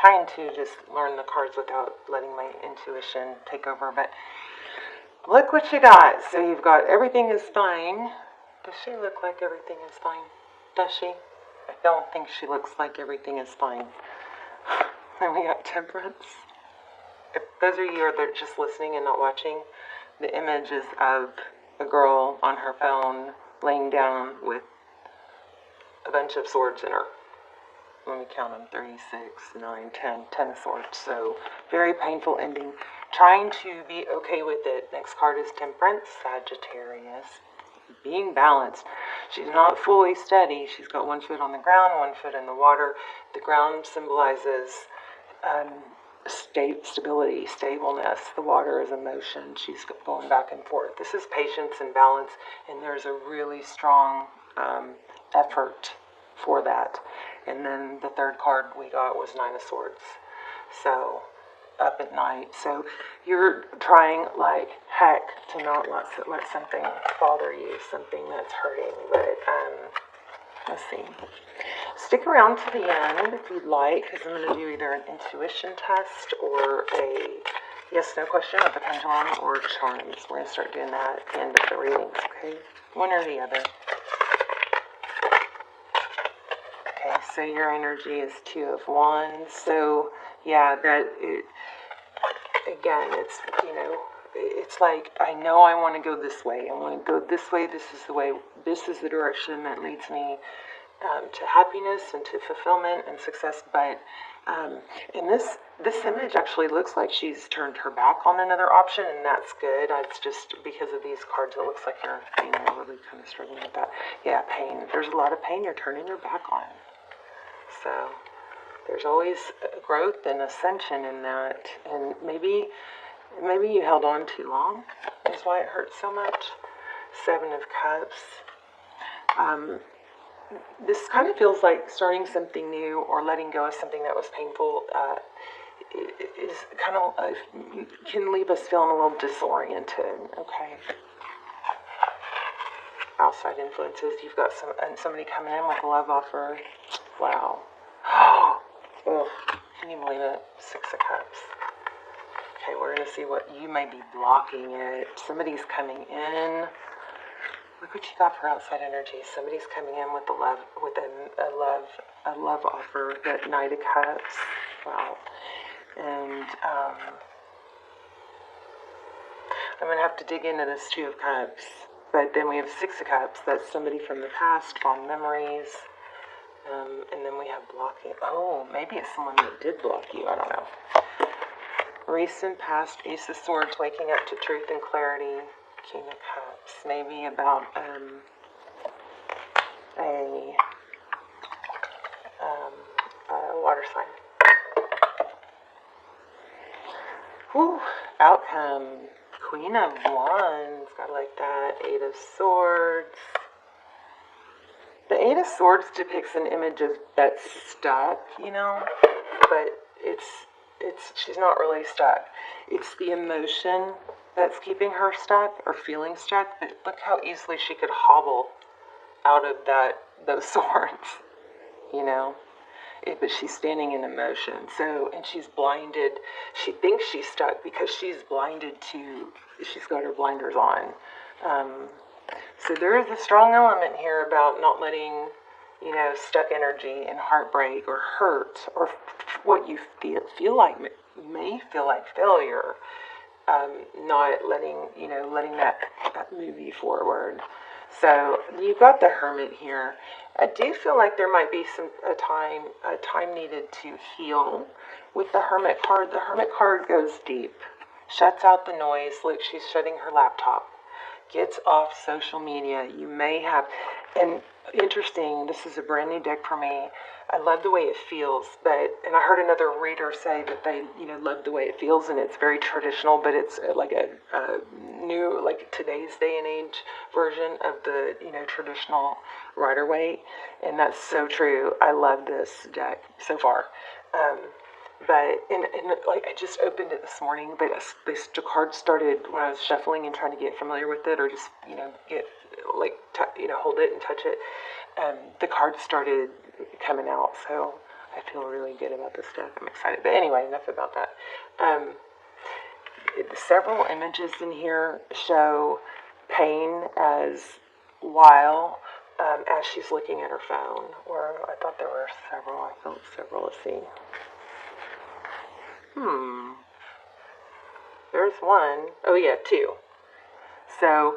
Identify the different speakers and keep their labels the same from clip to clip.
Speaker 1: trying to just learn the cards without letting my intuition take over, but look what you got. So you've got everything is fine. Does she look like everything is fine? Does she? I don't think she looks like everything is fine. Then we got Temperance. If those of you that are just listening and not watching, the image is of a girl on her phone laying down with a bunch of swords in her. Let me count them. 3, 6, 9, 10. 10 of swords. So very painful ending. Trying to be okay with it. Next card is Temperance, Sagittarius. Being balanced. She's not fully steady. She's got one foot on the ground, one foot in the water. The ground symbolizes stability, stableness. The water is emotion. She's going back and forth. This is patience and balance, and there's a really strong effort for that. And then the third card we got was 9 of Swords. So up at night. So you're trying like heck to not let something bother you, something that's hurting. But let's see. Stick around to the end if you'd like, because I'm going to do either an intuition test or a yes/no question of the pendulum or charms. We're going to start doing that at the end of the readings, okay? One or the other. Okay, so your energy is 2 of Wands. So yeah, again, it's, it's like, I know I want to go this way. I want to go this way. This is the way. This is the direction that leads me to happiness and to fulfillment and success. But in this image actually looks like she's turned her back on another option, and that's good. It's just because of these cards, it looks like you're really kind of struggling with that. Yeah, pain. There's a lot of pain you're turning your back on. So there's always growth and ascension in that, and maybe you held on too long. That's why it hurts so much. 7 of Cups. This kind of feels like starting something new or letting go of something that was painful. Is kind of can leave us feeling a little disoriented. Okay. Outside influences. You've got somebody coming in with a love offer. Wow. Oh, can you believe it? 6 of Cups. Okay, we're going to see what you may be blocking it. Somebody's coming in. Look what you got for outside energy. Somebody's coming in with a love offer. That Knight of Cups. Wow. And I'm going to have to dig into this 2 of Cups. But then we have 6 of Cups. That's somebody from the past, fond memories. And then we have blocking. Oh, maybe it's someone that did block you. I don't know. Recent past, Ace of Swords, waking up to truth and clarity. King of Cups. Maybe about a water sign. Whew. Outcome. Queen of Wands. Gotta like that. 8 of Swords. The 8 of Swords depicts an image of that's stuck, but she's not really stuck. It's the emotion that's keeping her stuck or feeling stuck. But look how easily she could hobble out of those swords, But she's standing in emotion. So, and she's blinded. She thinks she's stuck because she's got her blinders on. So there is a strong element here about not letting, stuck energy and heartbreak or hurt or what you may feel like failure, not letting that move you forward. So you've got the Hermit here. I do feel like there might be a time needed to heal with the Hermit card. The Hermit card goes deep, shuts out the noise. Look, she's shutting her laptop. Gets off social media. You may have, and interesting, this is a brand new deck for me. I love the way it feels, and I heard another reader say that they, love the way it feels, and it's very traditional, but it's like a new, like today's day and age version of the, traditional Rider-Waite, and that's so true. I love this deck so far. But I just opened it this morning, but the card started when I was shuffling and trying to get familiar with it, or just hold it and touch it. The cards started coming out, so I feel really good about this stuff. I'm excited. But anyway, enough about that. Several images in here show pain as while as she's looking at her phone. Or I thought there were several. I felt several. Let's see. There's one. Oh yeah, two. So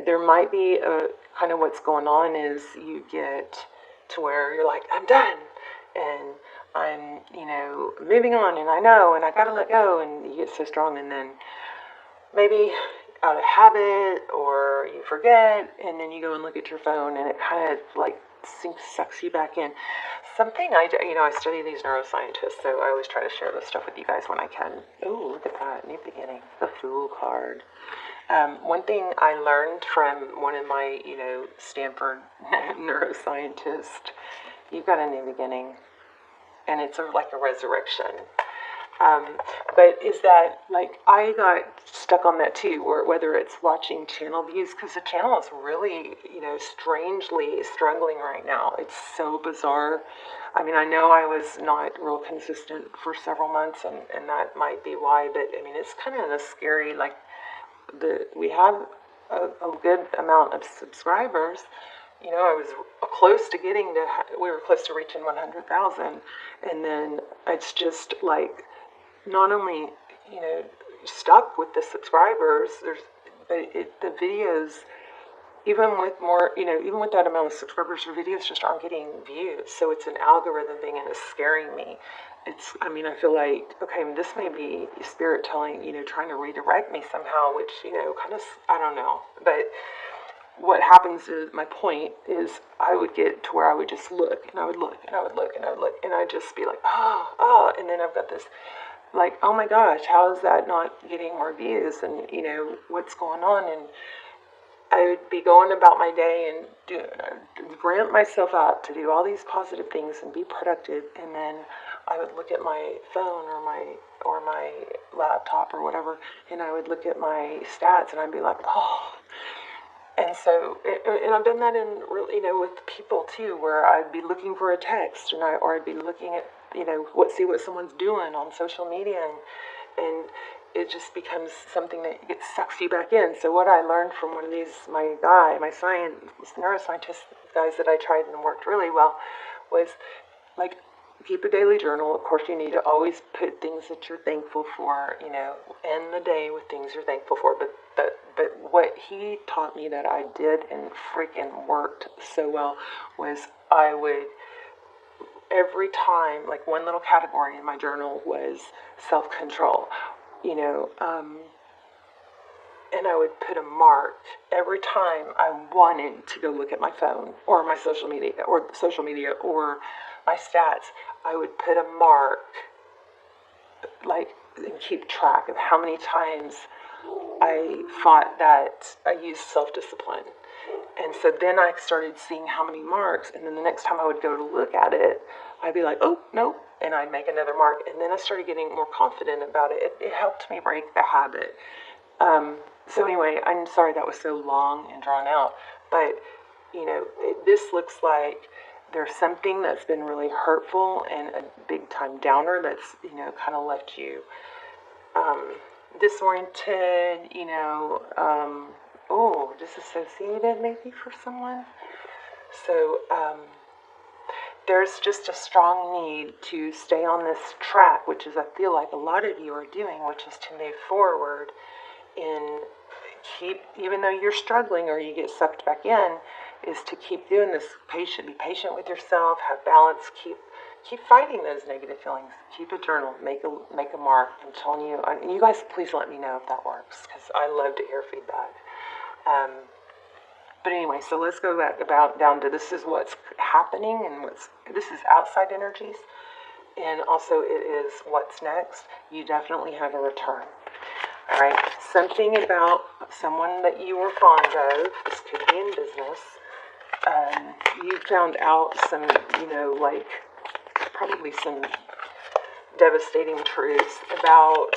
Speaker 1: there might be a kind of what's going on is you get to where you're like, I'm done, and I'm, moving on, and I know, and I gotta let go, and you get so strong, and then maybe out of habit, or you forget, and then you go and look at your phone, and it kind of like sucks you back in. Something I study these neuroscientists, so I always try to share this stuff with you guys when I can. Oh, look at that, new beginning, the Fool card. One thing I learned from one of my, Stanford neuroscientists, you've got a new beginning, and it's like a resurrection. But is that, like, I got stuck on that too, or whether it's watching channel views, because the channel is really, strangely struggling right now. It's so bizarre. I mean, I know I was not real consistent for several months, and that might be why, but I mean, it's kind of a scary, like, we have a good amount of subscribers. I was close to we were close to reaching 100,000, and then it's just like, not only, stuck with the subscribers, but the videos, even with more, even with that amount of subscribers, your videos just aren't getting views. So it's an algorithm thing, and it's scaring me. I feel like, okay, this may be spirit telling, trying to redirect me somehow, which, kind of, I don't know. But what happens is, my point is, I would get to where I would just look, and I would look, and I would look, and I would look, and I'd just be like, and then I've got this, like, oh my gosh, how is that not getting more views, and, what's going on, and I would be going about my day and grant myself out to do all these positive things and be productive, and then I would look at my phone or my laptop or whatever, and I would look at my stats, and I'd be like, oh. And so, and I've done that in, with people too, where I'd be looking for a text, or I'd be looking at, see what someone's doing on social media, and it just becomes something that sucks you back in. So what I learned from one of these, my neuroscientist guys that I tried and worked really well, was like, keep a daily journal. Of course, you need to always put things that you're thankful for, end the day with things you're thankful for. But what he taught me that I did and freaking worked so well was I would, every time, like, one little category in my journal was self-control, and I would put a mark every time I wanted to go look at my phone or my social media or my stats. I would put a mark, like, and keep track of how many times I thought that I used self-discipline. And so then I started seeing how many marks, and then the next time I would go to look at it, I'd be like, oh, no, and I'd make another mark, and then I started getting more confident about it. It helped me break the habit. So anyway, I'm sorry that was so long and drawn out, but, this looks like there's something that's been really hurtful and a big-time downer that's, kind of left you disoriented, disassociated maybe for someone. So there's just a strong need to stay on this track, which is, I feel like a lot of you are doing, which is to move forward and even though you're struggling or you get sucked back in, is to keep doing this. Be patient with yourself, have balance, keep fighting those negative feelings. Keep a journal, make a mark. I'm telling you, and you guys, please let me know if that works, because I love to hear feedback. But anyway, so let's go back down to, this is what's happening, and this is outside energies, and also it is what's next. You definitely have a return. All right, something about someone that you were fond of. This could be in business. You found out some, probably some devastating truths about,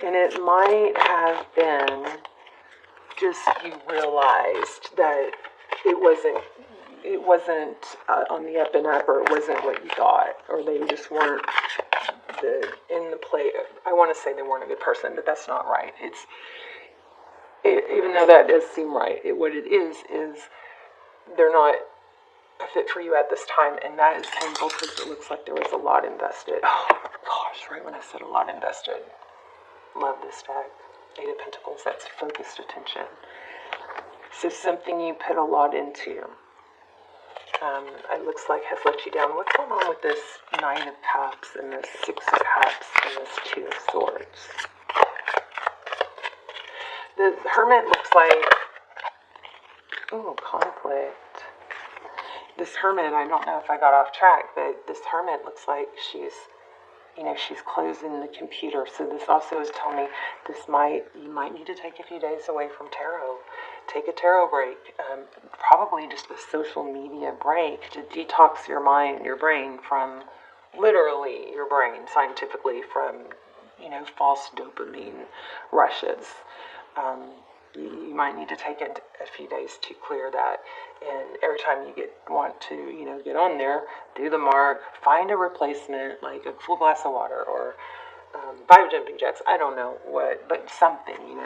Speaker 1: and it might have been just you realized that it wasn't it wasn't on the up and up, or it wasn't what you thought, or they just weren't in the play. I want to say they weren't a good person, but that's not right. Even though that does seem right, what it is they're not a fit for you at this time, and that is painful because it looks like there was a lot invested. Oh gosh, right when I said a lot invested. Love this deck. Eight of Pentacles, that's focused attention. So something you put a lot into, it looks like has let you down. What's going on with this Nine of Cups and this Six of Cups and this Two of Swords? The Hermit looks like, oh, conflict. This Hermit, I don't know if I got off track, but this Hermit looks like she's closing the computer. So this also is telling me you might need to take a few days away from tarot. Take a tarot break, probably just a social media break to detox your mind, your brain from, literally your brain, scientifically, from, false dopamine rushes. You might need to take a few days to clear that. And every time you want to get on there, do the mark, find a replacement, like a full glass of water or 5 jumping jacks. I don't know what, but something,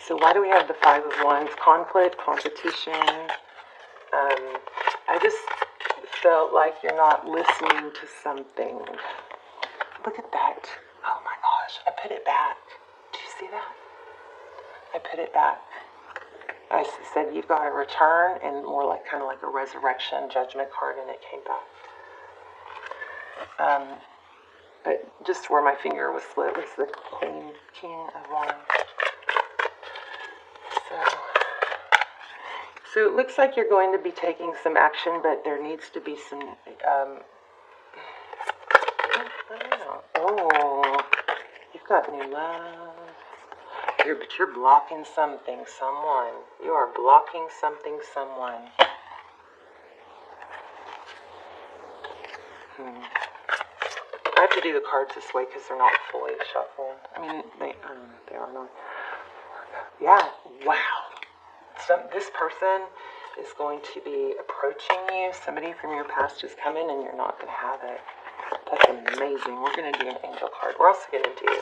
Speaker 1: So why do we have the Five of Wands? Conflict, competition. I just felt like you're not listening to something. Look at that. Oh my gosh, I put it back. Do you see that? I put it back. I said you've got to return, and more like kind of like a resurrection judgment card, and it came back. But just where my finger was split was the King of Wands. So it looks like you're going to be taking some action, but there needs to be some. I don't know. Oh, you've got new love. But you're blocking something, someone. You are blocking something, someone. I have to do the cards this way because they're not fully shuffled. I mean, they are not. Yeah, wow. This person is going to be approaching you. Somebody from your past is coming, and you're not going to have it. That's amazing. We're going to do an angel card. We're also going to do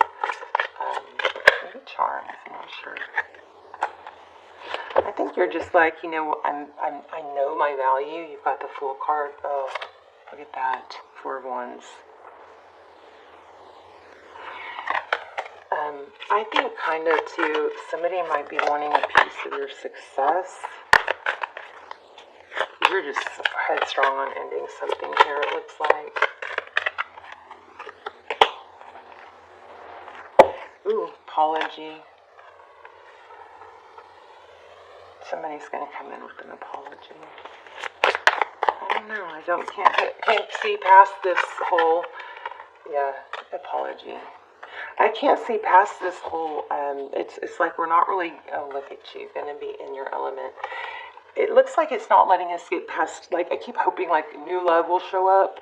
Speaker 1: maybe charms. I'm not sure. I think you're just like, I know my value. You've got the Fool card. Oh, look at that. 4 of Wands. I think kind of too, somebody might be wanting a piece of your success. You're just headstrong on ending something here, it looks like. Ooh, apology. Somebody's going to come in with an apology. I don't know. Can't see past this whole, apology. I can't see past this whole, it's like we're not really, look at you, going to be in your element. It looks like it's not letting us get past, like, I keep hoping, like, new love will show up.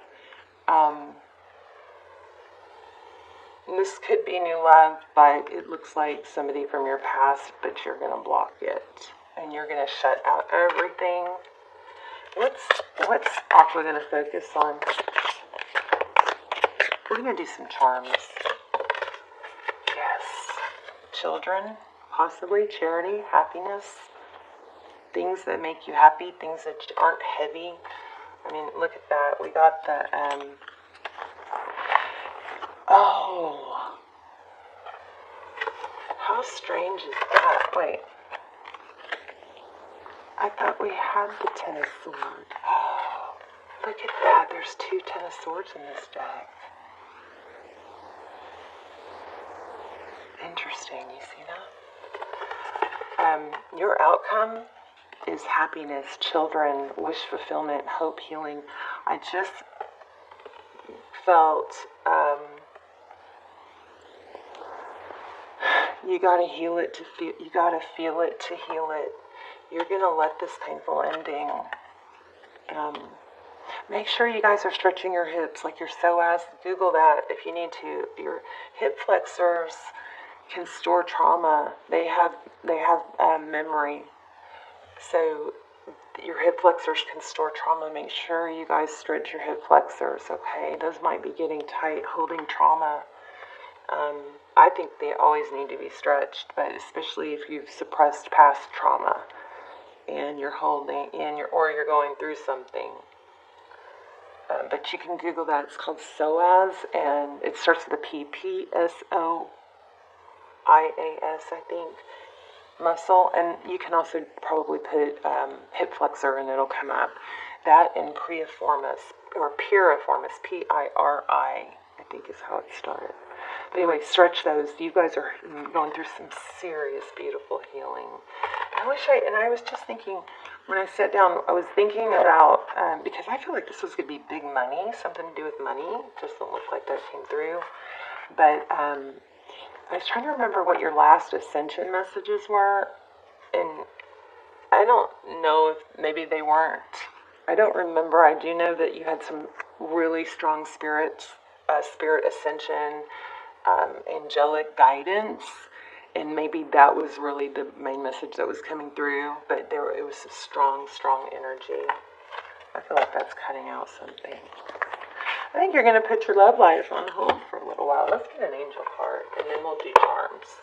Speaker 1: This could be new love, but it looks like somebody from your past, but you're going to block it. And you're going to shut out everything. What's Aqua going to focus on? We're going to do some charms. Yes. Children, possibly, charity, happiness. Things that make you happy, things that aren't heavy. I mean, look at that. We got the, oh. How strange is that? Wait. I thought we had the Ten of Swords. Oh, look at that. There's 2 Ten of Swords in this deck. Interesting. You see that? Your outcome is happiness, children, wish fulfillment, hope, healing. I just felt you gotta heal it to feel. You gotta feel it to heal it. You're gonna let this painful ending. Make sure you guys are stretching your hips, like your psoas. Google that if you need to. Your hip flexors can store trauma. They have memory. So your hip flexors can store trauma. Make sure you guys stretch your hip flexors, okay? Those might be getting tight, holding trauma. I think they always need to be stretched, but especially if you've suppressed past trauma and you're holding in or you're going through something. But you can Google that. It's called psoas, and it starts with a P, P-S-O-I-A-S, I think, muscle. And you can also probably put hip flexor, and it'll come up. That and piriformis, or piriformis, P-I-R-I, I think is how it started. But anyway, stretch those. You guys are going through some serious, beautiful healing. I was just thinking, when I sat down, I was thinking about, because I feel like this was going to be big money, something to do with money. It just doesn't look like that came through. But I was trying to remember what your last ascension messages were, and I don't know if maybe they weren't. I don't remember. I do know that you had some really strong spirit ascension, angelic guidance, and maybe that was really the main message that was coming through, but it was a strong energy. I feel like that's cutting out something. I think you're going to put your love life on hold for a little while. Let's get an angel card, and then we'll do charms.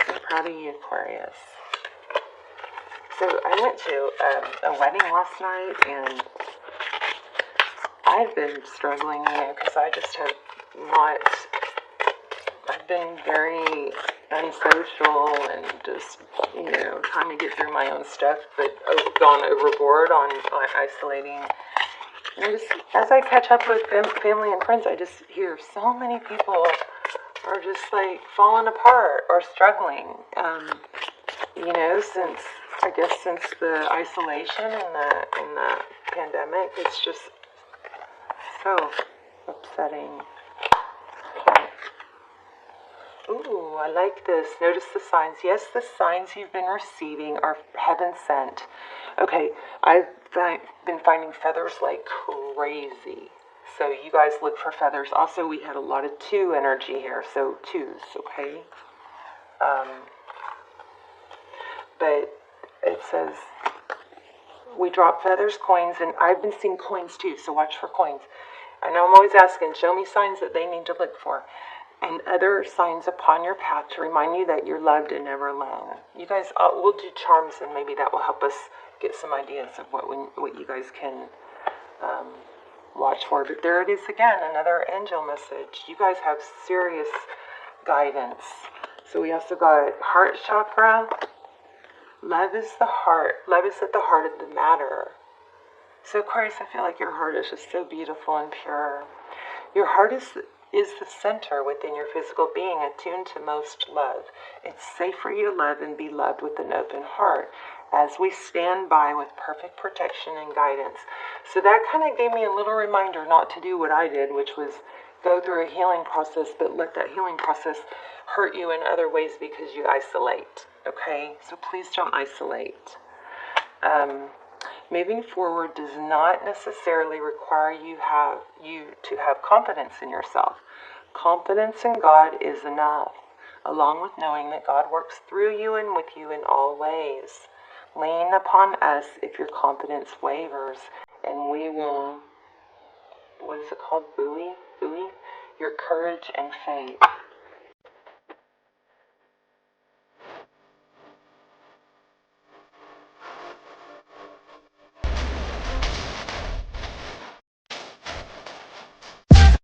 Speaker 1: I'm proud of you, Aquarius. So I went to a wedding last night, and I've been struggling, because I just have I've been very unsocial and just, trying to get through my own stuff, but I've gone overboard on isolating. And as I catch up with family and friends, I just hear so many people are just like falling apart or struggling, since the isolation and the pandemic. It's just so upsetting. Ooh, I like this. Notice the signs. Yes, the signs you've been receiving are heaven sent. Okay, I've been finding feathers like crazy. So you guys look for feathers. Also, we had a lot of 2 energy here, so 2s, okay? But it says, we drop feathers, coins, and I've been seeing coins too, so watch for coins. I know I'm always asking, show me signs that they need to look for. And other signs upon your path to remind you that you're loved and never alone. You guys, we'll do charms, and maybe that will help us get some ideas of what you guys can watch for. But there it is again, another angel message. You guys have serious guidance. So we also got heart chakra. Love is the heart. Love is at the heart of the matter. So Aquarius, I feel like your heart is just so beautiful and pure. Your heart is the center within your physical being, attuned to most love. It's safe for you to love and be loved with an open heart as we stand by with perfect protection and guidance. So that kind of gave me a little reminder not to do what I did, which was go through a healing process, but let that healing process hurt you in other ways because you isolate. Okay? So please don't isolate. Moving forward does not necessarily require you to have confidence in yourself. Confidence in God is enough, along with knowing that God works through you and with you in all ways. Lean upon us if your confidence wavers, and we will, what is it called, buoy your courage and faith.